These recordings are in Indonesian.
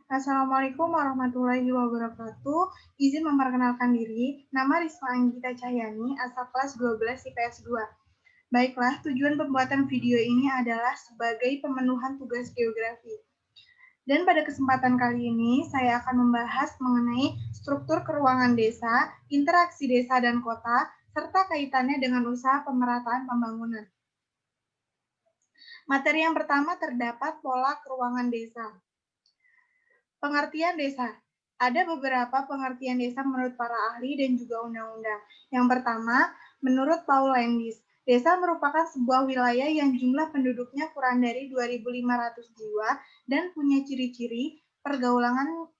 Assalamualaikum warahmatullahi wabarakatuh. Izin memperkenalkan diri, nama Risma Anggita Cahyani, asal kelas 12 IPS 2. Baiklah, tujuan pembuatan video ini adalah sebagai pemenuhan tugas geografi. Dan pada kesempatan kali ini, saya akan membahas mengenai struktur keuangan desa, interaksi desa dan kota, serta kaitannya dengan usaha pemerataan pembangunan. Materi yang pertama terdapat pola keuangan desa. Pengertian desa. Ada beberapa pengertian desa menurut para ahli dan juga undang-undang. Yang pertama, menurut Paul Landis, desa merupakan sebuah wilayah yang jumlah penduduknya kurang dari 2.500 jiwa dan punya ciri-ciri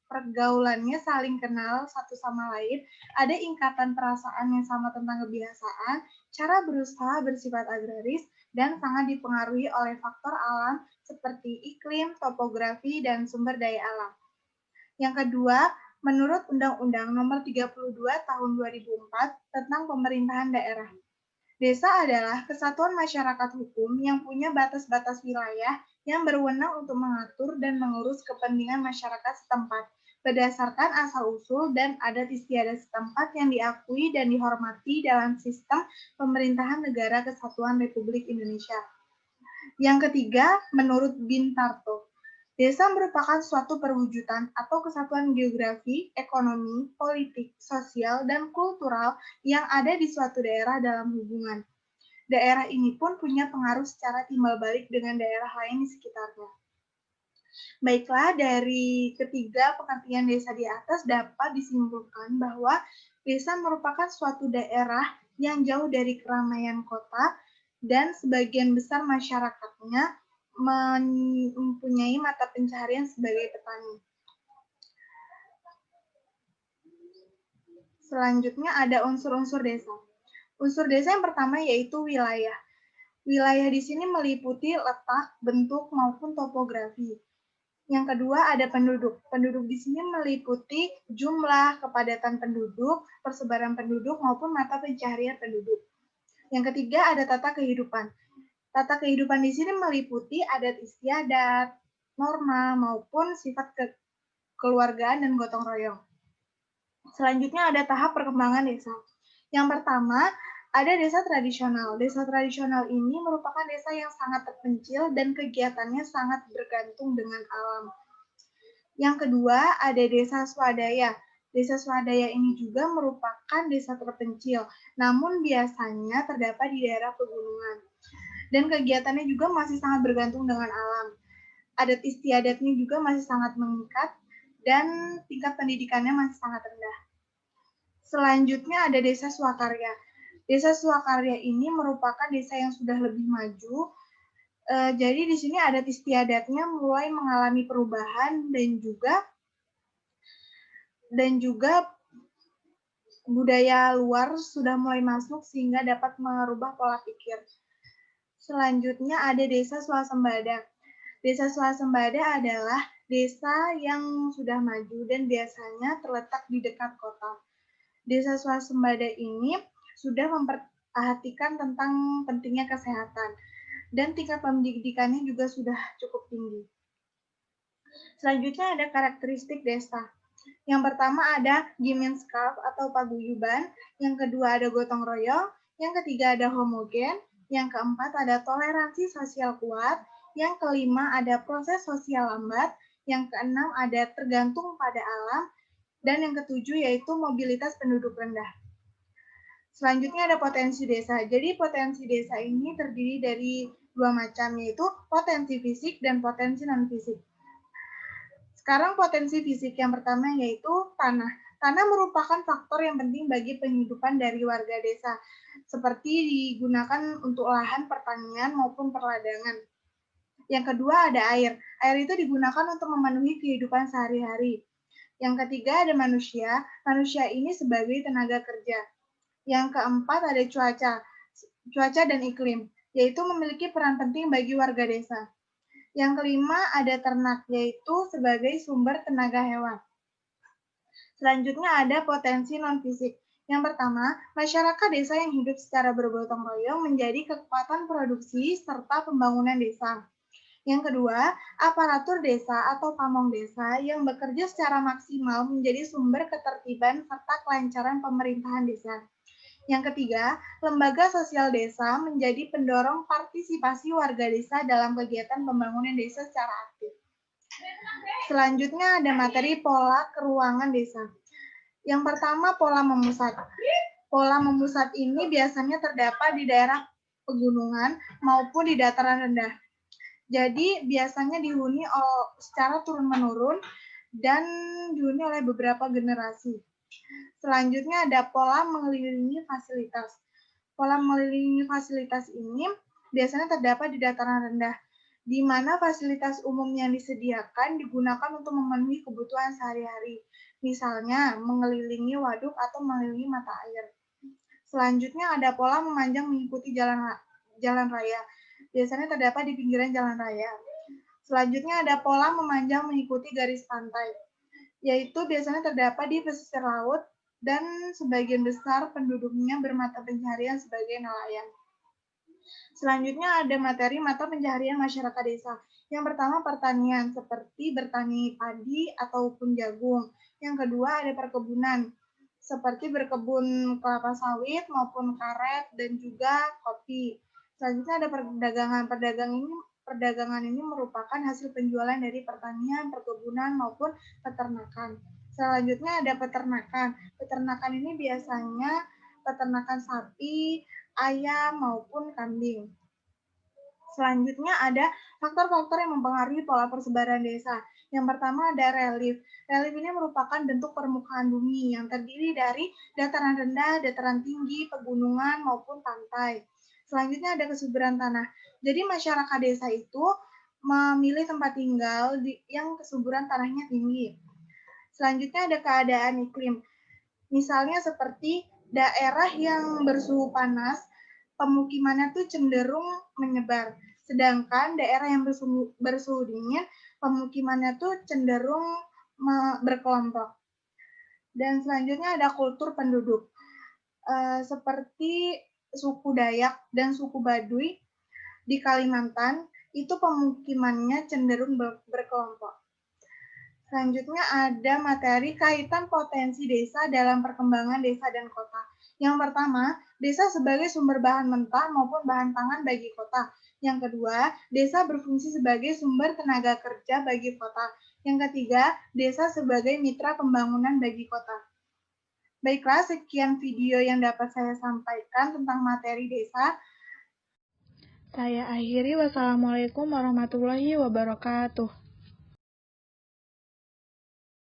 pergaulannya saling kenal satu sama lain, ada ikatan perasaan yang sama tentang kebiasaan, cara berusaha bersifat agraris, dan sangat dipengaruhi oleh faktor alam seperti iklim, topografi, dan sumber daya alam. Yang kedua, menurut Undang-Undang Nomor 32 Tahun 2004 tentang Pemerintahan Daerah. Desa adalah kesatuan masyarakat hukum yang punya batas-batas wilayah yang berwenang untuk mengatur dan mengurus kepentingan masyarakat setempat berdasarkan asal-usul dan adat istiadat setempat yang diakui dan dihormati dalam sistem pemerintahan negara kesatuan Republik Indonesia. Yang ketiga, menurut Bintarto, desa merupakan suatu perwujudan atau kesatuan geografi, ekonomi, politik, sosial, dan kultural yang ada di suatu daerah dalam hubungan. Daerah ini pun punya pengaruh secara timbal balik dengan daerah lain di sekitarnya. Baiklah, dari ketiga pengertian desa di atas dapat disimpulkan bahwa desa merupakan suatu daerah yang jauh dari keramaian kota dan sebagian besar masyarakatnya mempunyai mata pencaharian sebagai petani. Selanjutnya ada unsur-unsur desa. Unsur desa yang pertama yaitu wilayah. Wilayah di sini meliputi letak, bentuk, maupun topografi. Yang kedua ada penduduk. Penduduk di sini meliputi jumlah, kepadatan penduduk, persebaran penduduk, maupun mata pencaharian penduduk. Yang ketiga ada tata kehidupan. Tata kehidupan di sini meliputi adat istiadat, norma, maupun sifat kekeluargaan dan gotong royong. Selanjutnya ada tahap perkembangan desa. Yang pertama, ada desa tradisional. Desa tradisional ini merupakan desa yang sangat terpencil dan kegiatannya sangat bergantung dengan alam. Yang kedua, ada desa swadaya. Desa swadaya ini juga merupakan desa terpencil, namun biasanya terdapat di daerah pegunungan. Dan kegiatannya juga masih sangat bergantung dengan alam. Adat istiadatnya juga masih sangat mengikat, dan tingkat pendidikannya masih sangat rendah. Selanjutnya ada desa swakarya. Desa swakarya ini merupakan desa yang sudah lebih maju. Jadi di sini adat istiadatnya mulai mengalami perubahan dan juga budaya luar sudah mulai masuk sehingga dapat merubah pola pikir. Selanjutnya ada desa swasembada. Desa swasembada adalah desa yang sudah maju dan biasanya terletak di dekat kota. Desa swasembada ini sudah memperhatikan tentang pentingnya kesehatan dan tingkat pendidikannya juga sudah cukup tinggi. Selanjutnya ada karakteristik desa. Yang pertama ada Gemeinschaft atau paguyuban, yang kedua ada gotong royong, yang ketiga ada homogen, yang keempat ada toleransi sosial kuat, yang kelima ada proses sosial lambat, yang keenam ada tergantung pada alam, dan yang ketujuh yaitu mobilitas penduduk rendah. Selanjutnya ada potensi desa. Jadi potensi desa ini terdiri dari dua macam, yaitu potensi fisik dan potensi non-fisik. Sekarang potensi fisik yang pertama yaitu tanah. Tanah merupakan faktor yang penting bagi penghidupan dari warga desa, seperti digunakan untuk lahan pertanian maupun perladangan. Yang kedua ada air. Air itu digunakan untuk memenuhi kehidupan sehari-hari. Yang ketiga ada manusia. Manusia ini sebagai tenaga kerja. Yang keempat ada cuaca dan iklim, yaitu memiliki peran penting bagi warga desa. Yang kelima ada ternak, yaitu sebagai sumber tenaga hewan. Selanjutnya ada potensi non-fisik. Yang pertama, masyarakat desa yang hidup secara bergotong royong menjadi kekuatan produksi serta pembangunan desa. Yang kedua, aparatur desa atau pamong desa yang bekerja secara maksimal menjadi sumber ketertiban serta kelancaran pemerintahan desa. Yang ketiga, lembaga sosial desa menjadi pendorong partisipasi warga desa dalam kegiatan pembangunan desa secara aktif. Selanjutnya ada materi pola keruangan desa. Yang pertama, pola memusat. Pola memusat ini biasanya terdapat di daerah pegunungan maupun di dataran rendah. Jadi biasanya dihuni secara turun-menurun dan dihuni oleh beberapa generasi. Selanjutnya ada pola mengelilingi fasilitas. Pola mengelilingi fasilitas ini biasanya terdapat di dataran rendah, di mana fasilitas umum yang disediakan digunakan untuk memenuhi kebutuhan sehari-hari, misalnya mengelilingi waduk atau mengelilingi mata air. Selanjutnya ada pola memanjang mengikuti jalan raya, biasanya terdapat di pinggiran jalan raya. Selanjutnya ada pola memanjang mengikuti garis pantai, yaitu biasanya terdapat di pesisir laut dan sebagian besar penduduknya bermata pencaharian sebagai nelayan. Selanjutnya ada materi mata pencaharian masyarakat desa. Yang pertama pertanian, seperti bertani padi ataupun jagung. Yang kedua ada perkebunan, seperti berkebun kelapa sawit maupun karet dan juga kopi. Selanjutnya ada perdagangan. Perdagangan ini merupakan hasil penjualan dari pertanian, perkebunan maupun peternakan. Selanjutnya ada peternakan. Peternakan ini biasanya peternakan sapi, ayam maupun kambing. Selanjutnya ada faktor-faktor yang mempengaruhi pola persebaran desa. Yang pertama ada relief. Relief ini merupakan bentuk permukaan bumi yang terdiri dari dataran rendah, dataran tinggi, pegunungan, maupun pantai. Selanjutnya ada kesuburan tanah. Jadi masyarakat desa itu memilih tempat tinggal yang kesuburan tanahnya tinggi. Selanjutnya ada keadaan iklim. Misalnya seperti daerah yang bersuhu panas, pemukimannya tuh cenderung menyebar. Sedangkan daerah yang bersuhu dingin, pemukimannya tuh cenderung berkelompok. Dan selanjutnya ada kultur penduduk. Seperti suku Dayak dan suku Baduy di Kalimantan, itu pemukimannya cenderung berkelompok. Selanjutnya ada materi kaitan potensi desa dalam perkembangan desa dan kota. Yang pertama, desa sebagai sumber bahan mentah maupun bahan pangan bagi kota. Yang kedua, desa berfungsi sebagai sumber tenaga kerja bagi kota. Yang ketiga, desa sebagai mitra pembangunan bagi kota. Baiklah, sekian video yang dapat saya sampaikan tentang materi desa. Saya akhiri, wassalamualaikum warahmatullahi wabarakatuh.